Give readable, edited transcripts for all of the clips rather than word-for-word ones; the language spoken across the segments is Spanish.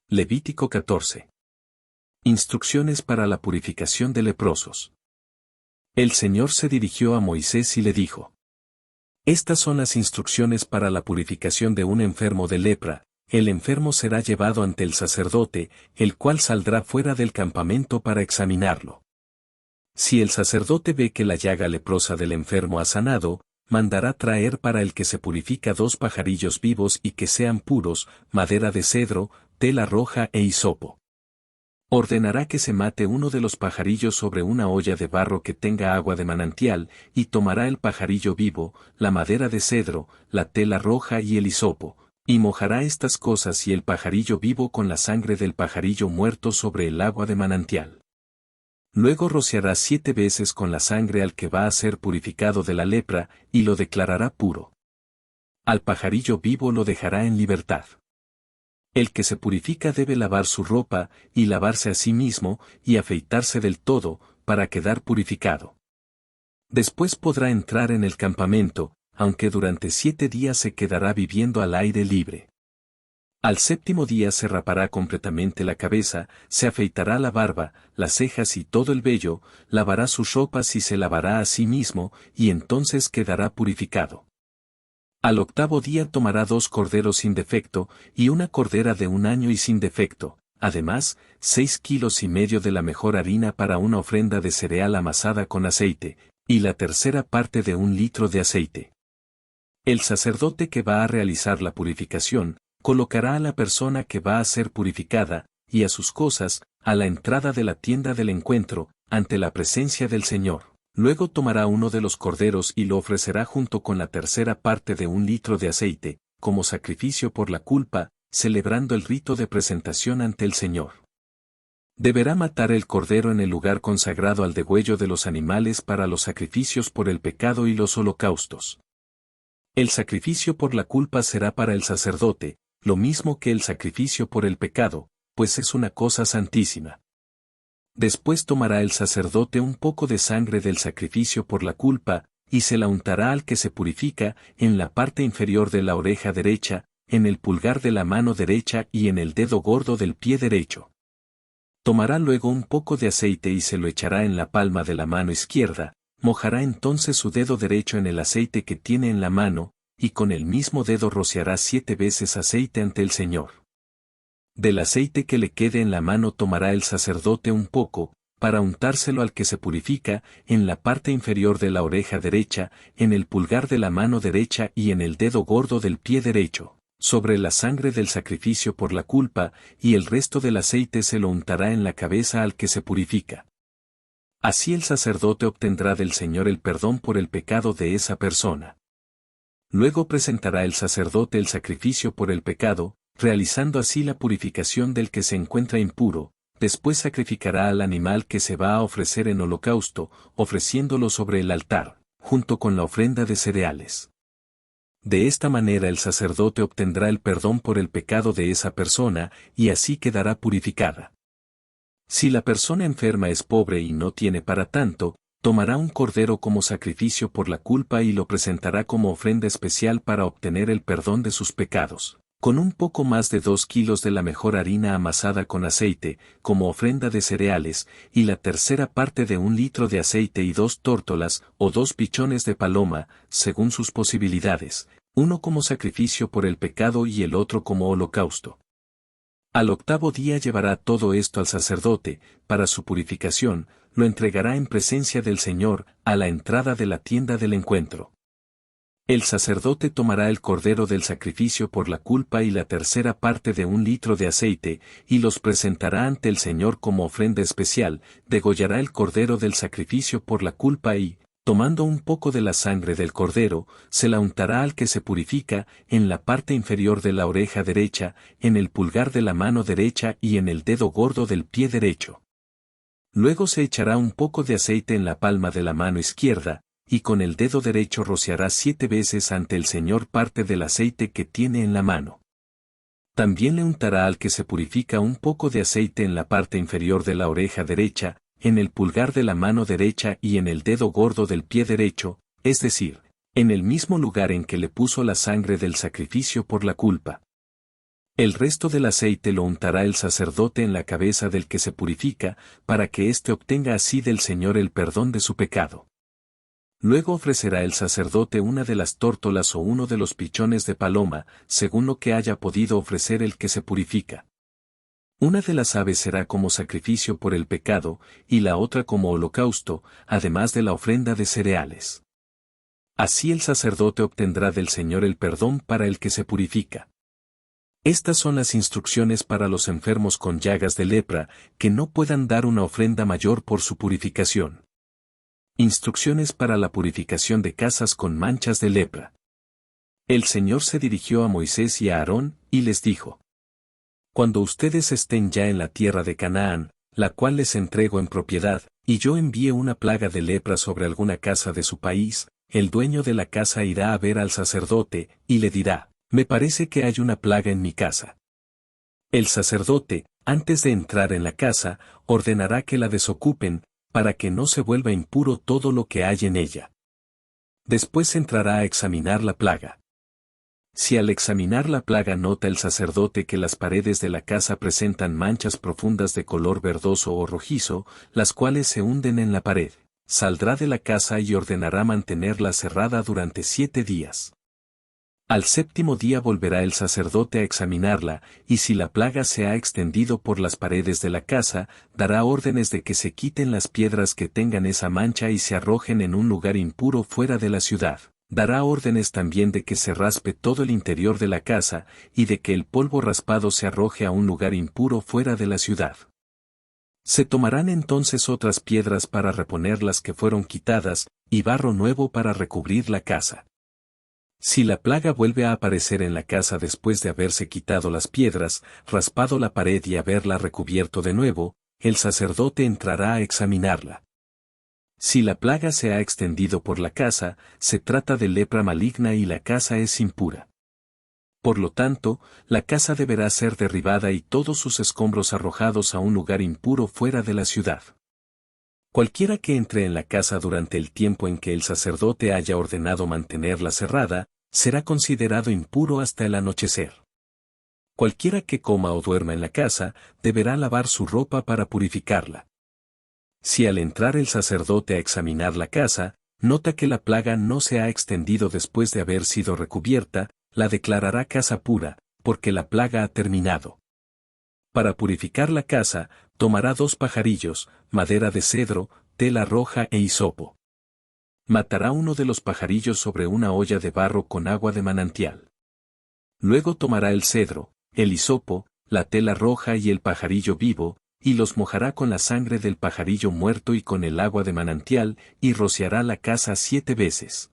Levítico 14. Instrucciones para la purificación de leprosos. El Señor se dirigió a Moisés y le dijo: Estas son las instrucciones para la purificación de un enfermo de lepra. El enfermo será llevado ante el sacerdote, el cual saldrá fuera del campamento para examinarlo. Si el sacerdote ve que la llaga leprosa del enfermo ha sanado, mandará traer para el que se purifica 2 pajarillos vivos y que sean puros, madera de cedro, tela roja e hisopo. Ordenará que se mate uno de los pajarillos sobre una olla de barro que tenga agua de manantial, y tomará el pajarillo vivo, la madera de cedro, la tela roja y el hisopo, y mojará estas cosas y el pajarillo vivo con la sangre del pajarillo muerto sobre el agua de manantial. Luego rociará 7 veces con la sangre al que va a ser purificado de la lepra, y lo declarará puro. Al pajarillo vivo lo dejará en libertad. El que se purifica debe lavar su ropa, y lavarse a sí mismo, y afeitarse del todo, para quedar purificado. Después podrá entrar en el campamento, aunque durante 7 días se quedará viviendo al aire libre. Al 7º día se rapará completamente la cabeza, se afeitará la barba, las cejas y todo el vello, lavará sus ropas y se lavará a sí mismo, y entonces quedará purificado. Al 8º día tomará 2 corderos sin defecto, y una cordera de 1 año y sin defecto, además, 6,5 kilos de la mejor harina para una ofrenda de cereal amasada con aceite, y la tercera parte de 1 litro de aceite. El sacerdote que va a realizar la purificación, colocará a la persona que va a ser purificada, y a sus cosas, a la entrada de la tienda del encuentro, ante la presencia del Señor. Luego tomará uno de los corderos y lo ofrecerá junto con la tercera parte de 1 litro de aceite, como sacrificio por la culpa, celebrando el rito de presentación ante el Señor. Deberá matar el cordero en el lugar consagrado al degüello de los animales para los sacrificios por el pecado y los holocaustos. El sacrificio por la culpa será para el sacerdote, lo mismo que el sacrificio por el pecado, pues es una cosa santísima. Después tomará el sacerdote un poco de sangre del sacrificio por la culpa, y se la untará al que se purifica, en la parte inferior de la oreja derecha, en el pulgar de la mano derecha y en el dedo gordo del pie derecho. Tomará luego un poco de aceite y se lo echará en la palma de la mano izquierda, mojará entonces su dedo derecho en el aceite que tiene en la mano, y con el mismo dedo rociará 7 veces aceite ante el Señor. Del aceite que le quede en la mano tomará el sacerdote un poco, para untárselo al que se purifica, en la parte inferior de la oreja derecha, en el pulgar de la mano derecha y en el dedo gordo del pie derecho, sobre la sangre del sacrificio por la culpa, y el resto del aceite se lo untará en la cabeza al que se purifica. Así el sacerdote obtendrá del Señor el perdón por el pecado de esa persona. Luego presentará el sacerdote el sacrificio por el pecado, realizando así la purificación del que se encuentra impuro. Después sacrificará al animal que se va a ofrecer en holocausto, ofreciéndolo sobre el altar, junto con la ofrenda de cereales. De esta manera el sacerdote obtendrá el perdón por el pecado de esa persona, y así quedará purificada. Si la persona enferma es pobre y no tiene para tanto, tomará un cordero como sacrificio por la culpa y lo presentará como ofrenda especial para obtener el perdón de sus pecados, con un poco más de 2 kilos de la mejor harina amasada con aceite, como ofrenda de cereales, y la tercera parte de 1 litro de aceite y 2 tórtolas o 2 pichones de paloma, según sus posibilidades, uno como sacrificio por el pecado y el otro como holocausto. Al 8º día llevará todo esto al sacerdote, para su purificación, lo entregará en presencia del Señor, a la entrada de la tienda del encuentro. El sacerdote tomará el cordero del sacrificio por la culpa y la tercera parte de 1 litro de aceite, y los presentará ante el Señor como ofrenda especial, degollará el cordero del sacrificio por la culpa y, tomando un poco de la sangre del cordero, se la untará al que se purifica, en la parte inferior de la oreja derecha, en el pulgar de la mano derecha y en el dedo gordo del pie derecho. Luego se echará un poco de aceite en la palma de la mano izquierda, y con el dedo derecho rociará 7 veces ante el Señor parte del aceite que tiene en la mano. También le untará al que se purifica un poco de aceite en la parte inferior de la oreja derecha, en el pulgar de la mano derecha y en el dedo gordo del pie derecho, es decir, en el mismo lugar en que le puso la sangre del sacrificio por la culpa. El resto del aceite lo untará el sacerdote en la cabeza del que se purifica, para que éste obtenga así del Señor el perdón de su pecado. Luego ofrecerá el sacerdote una de las tórtolas o uno de los pichones de paloma, según lo que haya podido ofrecer el que se purifica. Una de las aves será como sacrificio por el pecado, y la otra como holocausto, además de la ofrenda de cereales. Así el sacerdote obtendrá del Señor el perdón para el que se purifica. Estas son las instrucciones para los enfermos con llagas de lepra, que no puedan dar una ofrenda mayor por su purificación. Instrucciones para la purificación de casas con manchas de lepra. El Señor se dirigió a Moisés y a Aarón, y les dijo: Cuando ustedes estén ya en la tierra de Canaán, la cual les entrego en propiedad, y yo envíe una plaga de lepra sobre alguna casa de su país, el dueño de la casa irá a ver al sacerdote, y le dirá: Me parece que hay una plaga en mi casa. El sacerdote, antes de entrar en la casa, ordenará que la desocupen, para que no se vuelva impuro todo lo que hay en ella. Después entrará a examinar la plaga. Si al examinar la plaga nota el sacerdote que las paredes de la casa presentan manchas profundas de color verdoso o rojizo, las cuales se hunden en la pared, saldrá de la casa y ordenará mantenerla cerrada durante 7 días. Al 7º día volverá el sacerdote a examinarla, y si la plaga se ha extendido por las paredes de la casa, dará órdenes de que se quiten las piedras que tengan esa mancha y se arrojen en un lugar impuro fuera de la ciudad. Dará órdenes también de que se raspe todo el interior de la casa, y de que el polvo raspado se arroje a un lugar impuro fuera de la ciudad. Se tomarán entonces otras piedras para reponer las que fueron quitadas, y barro nuevo para recubrir la casa. Si la plaga vuelve a aparecer en la casa después de haberse quitado las piedras, raspado la pared y haberla recubierto de nuevo, el sacerdote entrará a examinarla. Si la plaga se ha extendido por la casa, se trata de lepra maligna y la casa es impura. Por lo tanto, la casa deberá ser derribada y todos sus escombros arrojados a un lugar impuro fuera de la ciudad. Cualquiera que entre en la casa durante el tiempo en que el sacerdote haya ordenado mantenerla cerrada, será considerado impuro hasta el anochecer. Cualquiera que coma o duerma en la casa, deberá lavar su ropa para purificarla. Si al entrar el sacerdote a examinar la casa, nota que la plaga no se ha extendido después de haber sido recubierta, la declarará casa pura, porque la plaga ha terminado. Para purificar la casa, tomará 2 pajarillos, madera de cedro, tela roja e hisopo. Matará uno de los pajarillos sobre una olla de barro con agua de manantial. Luego tomará el cedro, el hisopo, la tela roja y el pajarillo vivo, y los mojará con la sangre del pajarillo muerto y con el agua de manantial, y rociará la casa 7 veces.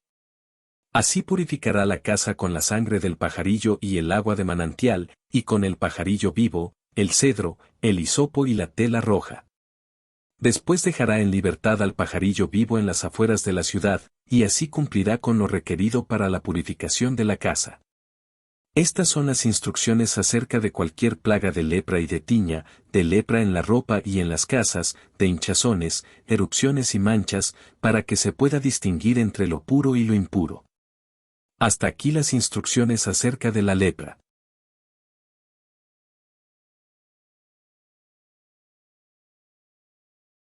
Así purificará la casa con la sangre del pajarillo y el agua de manantial, y con el pajarillo vivo, el cedro, el hisopo y la tela roja. Después dejará en libertad al pajarillo vivo en las afueras de la ciudad, y así cumplirá con lo requerido para la purificación de la casa. Estas son las instrucciones acerca de cualquier plaga de lepra y de tiña, de lepra en la ropa y en las casas, de hinchazones, erupciones y manchas, para que se pueda distinguir entre lo puro y lo impuro. Hasta aquí las instrucciones acerca de la lepra.